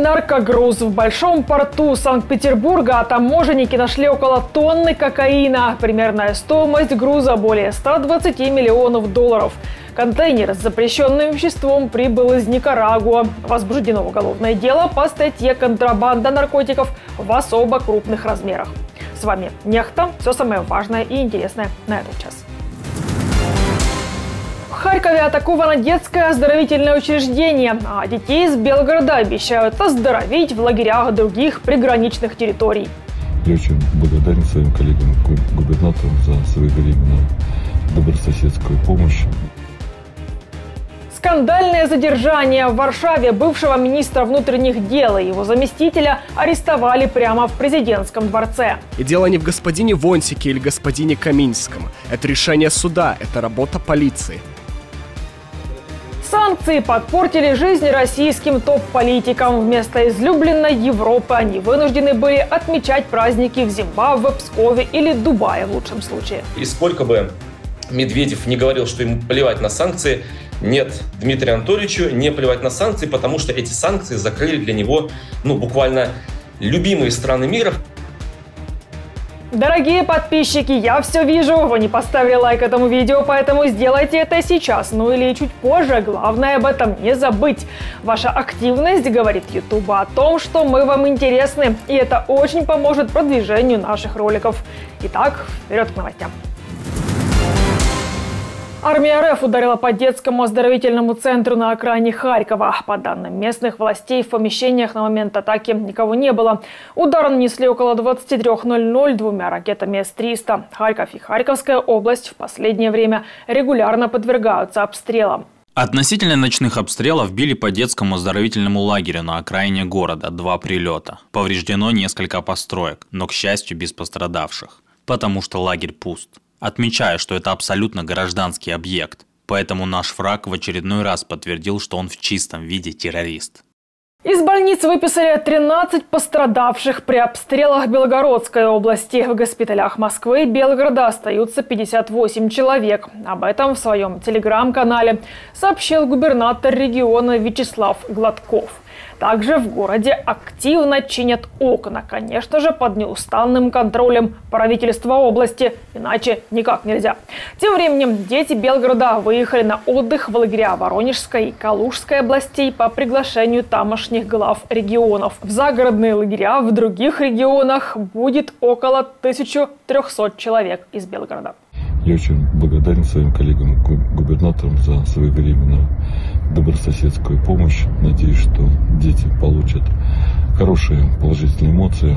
Наркогруз. В большом порту Санкт-Петербурга таможенники нашли около тонны кокаина. Примерная стоимость груза более 120 миллионов долларов. Контейнер с запрещенным веществом прибыл из Никарагуа. Возбуждено уголовное дело по статье «Контрабанда наркотиков в особо крупных размерах». С вами Нехта. Все самое важное и интересное на этот час. В Харькове атаковано детское оздоровительное учреждение, а детей из Белгорода обещают оздоровить в лагерях других приграничных территорий. Я очень благодарен своим коллегам-губернаторам за своевременную добрососедскую помощь. Скандальное задержание в Варшаве бывшего министра внутренних дел и его заместителя арестовали прямо в президентском дворце. И дело не в господине Вонсике или господине Каминском. Это решение суда, это работа полиции. Санкции подпортили жизнь российским топ-политикам. Вместо излюбленной Европы они вынуждены были отмечать праздники в Зимбабве, Пскове или Дубае в лучшем случае. И сколько бы Медведев не говорил, что ему плевать на санкции, нет, Дмитрию Анатольевичу не плевать на санкции, потому что эти санкции закрыли для него, буквально любимые страны мира. Дорогие подписчики, я все вижу, вы не поставили лайк этому видео, поэтому сделайте это сейчас, или чуть позже. Главное об этом не забыть. Ваша активность говорит YouTube о том, что мы вам интересны, и это очень поможет продвижению наших роликов. Итак, вперед к новостям. Армия РФ ударила по детскому оздоровительному центру на окраине Харькова. По данным местных властей, в помещениях на момент атаки никого не было. Удар нанесли около 23:00 двумя ракетами С-300. Харьков и Харьковская область в последнее время регулярно подвергаются обстрелам. Относительно ночных обстрелов били по детскому оздоровительному лагерю на окраине города 2 прилета. Повреждено несколько построек, но, к счастью, без пострадавших, потому что лагерь пуст. Отмечаю, что это абсолютно гражданский объект, поэтому наш враг в очередной раз подтвердил, что он в чистом виде террорист. Из больницы выписали 13 пострадавших при обстрелах Белгородской области. В госпиталях Москвы и Белгорода остаются 58 человек. Об этом в своем телеграм-канале сообщил губернатор региона Вячеслав Гладков. Также в городе активно чинят окна, конечно же, под неустанным контролем правительства области, иначе никак нельзя. Тем временем дети Белгорода выехали на отдых в лагеря Воронежской и Калужской областей по приглашению тамошних глав регионов. В загородные лагеря в других регионах будет около 1300 человек из Белгорода. Я очень благодарен своим коллегам-губернаторам за своевременную добрососедскую помощь. Надеюсь, что дети получат хорошие положительные эмоции.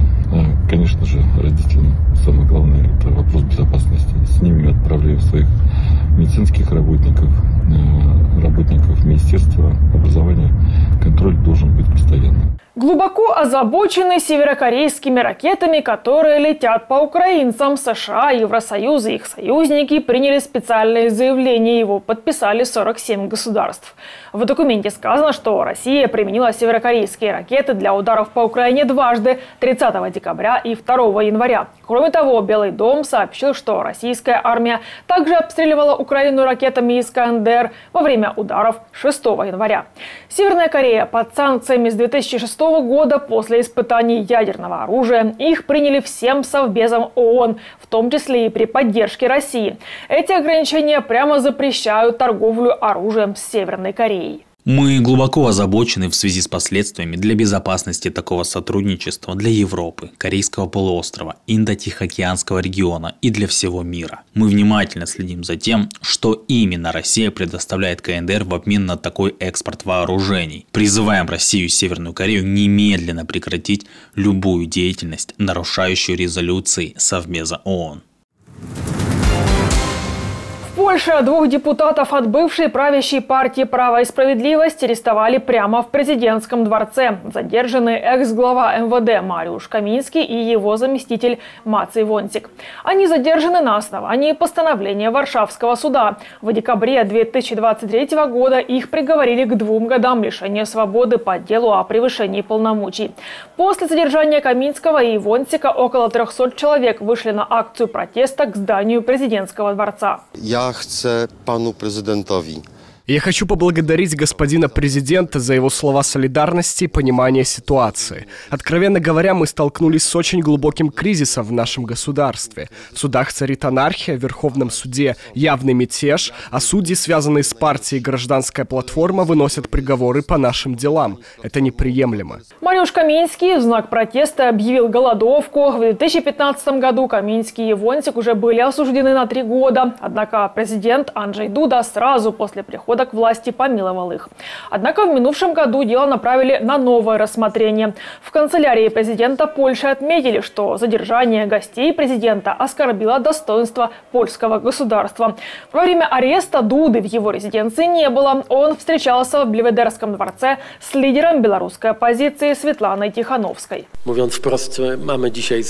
Конечно же, родителям самое главное – это вопрос безопасности. С ними мы отправляем своих медицинских работников, работников Министерства образования. Контроль должен быть постоянным. Глубоко озабочены северокорейскими ракетами, которые летят по украинцам. США, Евросоюз и их союзники приняли специальное заявление. Его подписали 47 государств. В документе сказано, что Россия применила северокорейские ракеты для ударов по Украине дважды – 30 декабря и 2 января. Кроме того, Белый дом сообщил, что российская армия также обстреливала Украину ракетами «Искандер» во время ударов 6 января. Северная Корея под санкциями с 2006 года после испытаний ядерного оружия. Их приняли всем совбезом ООН, в том числе и при поддержке России. Эти ограничения прямо запрещают торговлю оружием с Северной Кореей. Мы глубоко озабочены в связи с последствиями для безопасности такого сотрудничества для Европы, Корейского полуострова, Индо-Тихоокеанского региона и для всего мира. Мы внимательно следим за тем, что именно Россия предоставляет КНДР в обмен на такой экспорт вооружений. Призываем Россию и Северную Корею немедленно прекратить любую деятельность, нарушающую резолюции Совбеза ООН. В Польше 2 депутатов от бывшей правящей партии «Право и справедливость» арестовали прямо в президентском дворце. Задержаны экс-глава МВД Мариуш Каминский и его заместитель Мацей Вонсик. Они задержаны на основании постановления Варшавского суда. В декабре 2023 года их приговорили к 2 годам лишения свободы по делу о превышении полномочий. После задержания Каминского и Вонсика около 300 человек вышли на акцию протеста к зданию президентского дворца. Я chcę panu prezydentowi Я хочу поблагодарить господина президента за его слова солидарности и понимания ситуации. Откровенно говоря, мы столкнулись с очень глубоким кризисом в нашем государстве. В судах царит анархия, в Верховном суде явный мятеж, а судьи, связанные с партией «Гражданская платформа», выносят приговоры по нашим делам. Это неприемлемо. Мариуш Каминский в знак протеста объявил голодовку. В 2015 году Каминский и Вонсик уже были осуждены на 3 года. Однако президент Анджей Дуда сразу после прихода к власти помиловал их. Однако в минувшем году дело направили на новое рассмотрение. В канцелярии президента Польши отметили, что задержание гостей президента оскорбило достоинство польского государства. Во время ареста Дуды в его резиденции не было. Он встречался в Белведерском дворце с лидером белорусской оппозиции Светланой Тихановской. Mówiąc wprost, mamy dzisiaj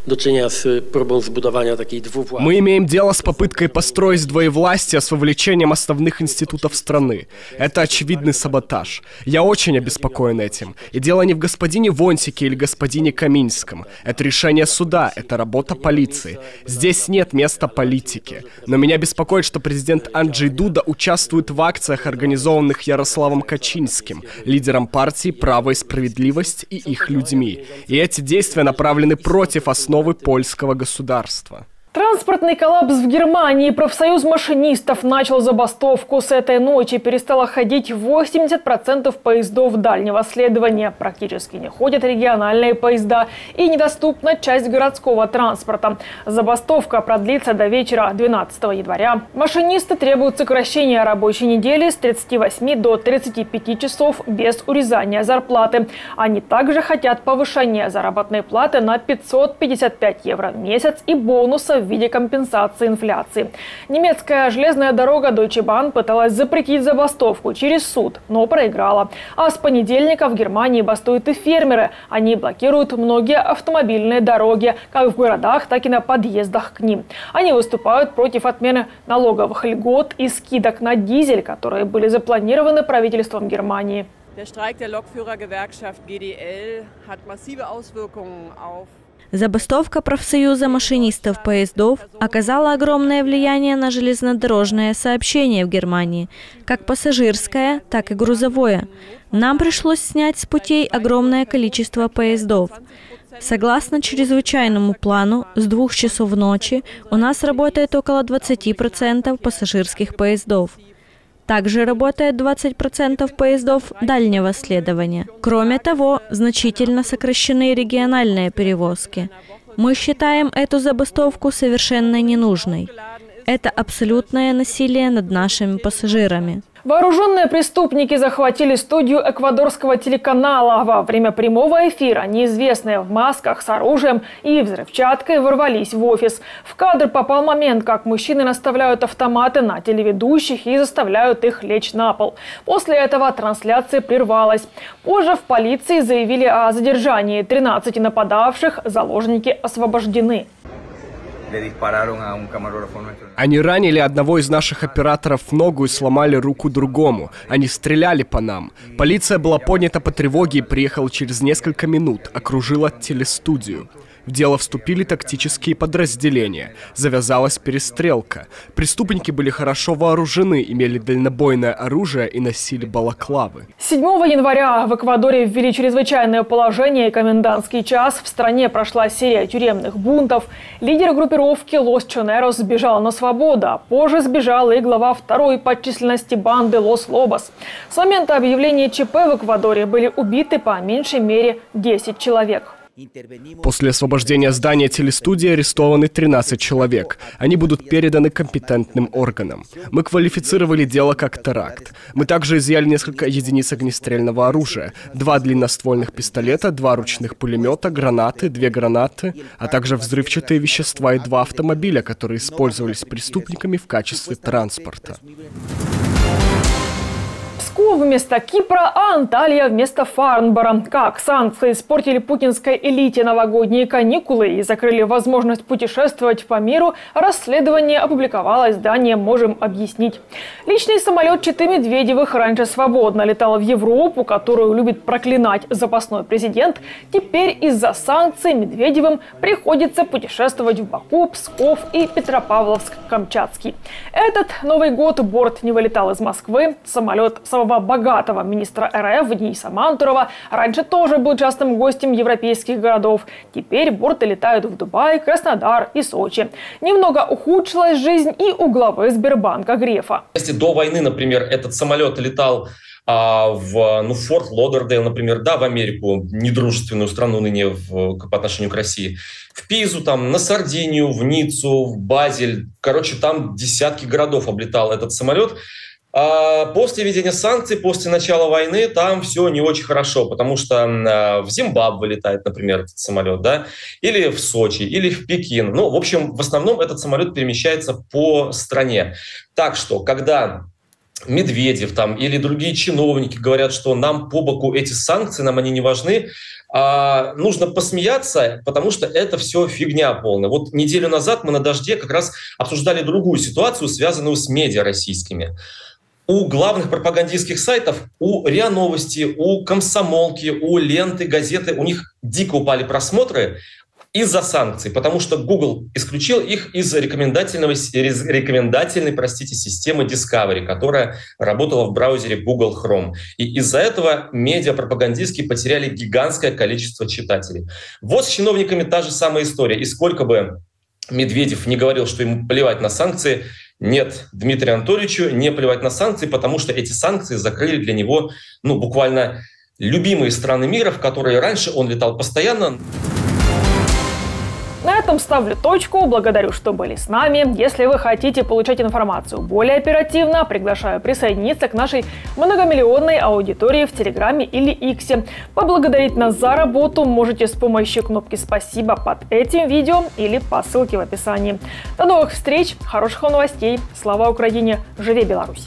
do czynienia z próbą zbudowania takiej dwuwładzy. Мы имеем дело с попыткой построить двоевластие с вовлечением основных институтов страны. Это очевидный саботаж. Я очень обеспокоен этим. И дело не в господине Вонсике или господине Каминском. Это решение суда, это работа полиции. Здесь нет места политике. Но меня беспокоит, что президент Анджей Дуда участвует в акциях, организованных Ярославом Качинским, лидером партии «Право и справедливость» и их людьми. И эти действия направлены против основы польского государства. Транспортный коллапс в Германии. Профсоюз машинистов начал забастовку. С этой ночи перестало ходить 80% поездов дальнего следования. Практически не ходят региональные поезда и недоступна часть городского транспорта. Забастовка продлится до вечера 12 января. Машинисты требуют сокращения рабочей недели с 38 до 35 часов без урезания зарплаты. Они также хотят повышения заработной платы на 555 евро в месяц и бонуса в виде компенсации инфляции. Немецкая железная дорога Deutsche Bahn пыталась запретить забастовку через суд, но проиграла. А с понедельника в Германии бастуют и фермеры. Они блокируют многие автомобильные дороги, как в городах, так и на подъездах к ним. Они выступают против отмены налоговых льгот и скидок на дизель, которые были запланированы правительством Германии. Der Streik der Lokführergewerkschaft GDL hat massive Auswirkungen auf. Забастовка профсоюза машинистов поездов оказала огромное влияние на железнодорожное сообщение в Германии, как пассажирское, так и грузовое. Нам пришлось снять с путей огромное количество поездов. Согласно чрезвычайному плану, с 2 часов ночи у нас работает около 20% пассажирских поездов. Также работает 20% поездов дальнего следования. Кроме того, значительно сокращены региональные перевозки. Мы считаем эту забастовку совершенно ненужной. Это абсолютное насилие над нашими пассажирами. Вооруженные преступники захватили студию эквадорского телеканала. Во время прямого эфира неизвестные в масках с оружием и взрывчаткой ворвались в офис. В кадр попал момент, как мужчины наставляют автоматы на телеведущих и заставляют их лечь на пол. После этого трансляция прервалась. Позже в полиции заявили о задержании 13 нападавших. Заложники освобождены. Они ранили одного из наших операторов в ногу и сломали руку другому. Они стреляли по нам. Полиция была поднята по тревоге и приехала через несколько минут, окружила телестудию. В дело вступили тактические подразделения. Завязалась перестрелка. Преступники были хорошо вооружены, имели дальнобойное оружие и носили балаклавы. 7 января в Эквадоре ввели чрезвычайное положение и комендантский час. В стране прошла серия тюремных бунтов. Лидер группировки Лос Чонерос сбежал на свободу, а позже сбежал и глава второй по численности банды Лос Лобос. С момента объявления ЧП в Эквадоре были убиты по меньшей мере 10 человек. После освобождения здания телестудии арестованы 13 человек. Они будут переданы компетентным органам. Мы квалифицировали дело как теракт. Мы также изъяли несколько единиц огнестрельного оружия, 2 длинноствольных пистолета, 2 ручных пулемета, гранаты, 2 гранаты, а также взрывчатые вещества и 2 автомобиля, которые использовались преступниками в качестве транспорта. Москву вместо Кипра, а Анталья вместо Фарнбора. Как санкции испортили путинской элите новогодние каникулы и закрыли возможность путешествовать по миру, расследование опубликовало издание «Можем объяснить». Личный самолет Читы Медведевых раньше свободно летал в Европу, которую любит проклинать запасной президент. Теперь из-за санкций Медведевым приходится путешествовать в Баку, Псков и Петропавловск-Камчатский. Этот Новый год борт не вылетал из Москвы. Самолет самого богатого министра РФ Дениса Мантурова раньше тоже был частым гостем европейских городов. Теперь борты летают в Дубай, Краснодар и Сочи. Немного ухудшилась жизнь и у главы Сбербанка Грефа. Если до войны, например, этот самолет летал в Форт Лодердейл, например, да, в Америку, недружественную страну ныне по отношению к России, в Пизу, там, на Сардинию, в Ниццу, в Базель, короче, там десятки городов облетал этот самолет. После введения санкций, после начала войны, там все не очень хорошо, потому что в Зимбабве летает, например, этот самолет, да, или в Сочи, или в Пекин. Ну, в общем, в основном этот самолет перемещается по стране. Так что, когда Медведев там или другие чиновники говорят, что нам по боку эти санкции, нам они не важны, нужно посмеяться, потому что это все фигня полная. Вот неделю назад мы на «Дожде» как раз обсуждали другую ситуацию, связанную с медиа российскими. У главных пропагандистских сайтов, у РИА Новости, у Комсомолки, у Ленты, газеты, у них дико упали просмотры из-за санкций, потому что Google исключил их из рекомендательной системы Discovery, которая работала в браузере Google Chrome. И из-за этого медиа-пропагандистские потеряли гигантское количество читателей. Вот с чиновниками та же самая история. И сколько бы Медведев не говорил, что ему плевать на санкции, нет, Дмитрию Анатольевичу не плевать на санкции, потому что эти санкции закрыли для него, буквально любимые страны мира, в которые раньше он летал постоянно. На этом ставлю точку. Благодарю, что были с нами. Если вы хотите получать информацию более оперативно, приглашаю присоединиться к нашей многомиллионной аудитории в Телеграме или Иксе. Поблагодарить нас за работу можете с помощью кнопки «Спасибо» под этим видео или по ссылке в описании. До новых встреч, хороших новостей. Слава Украине! Живи Беларусь!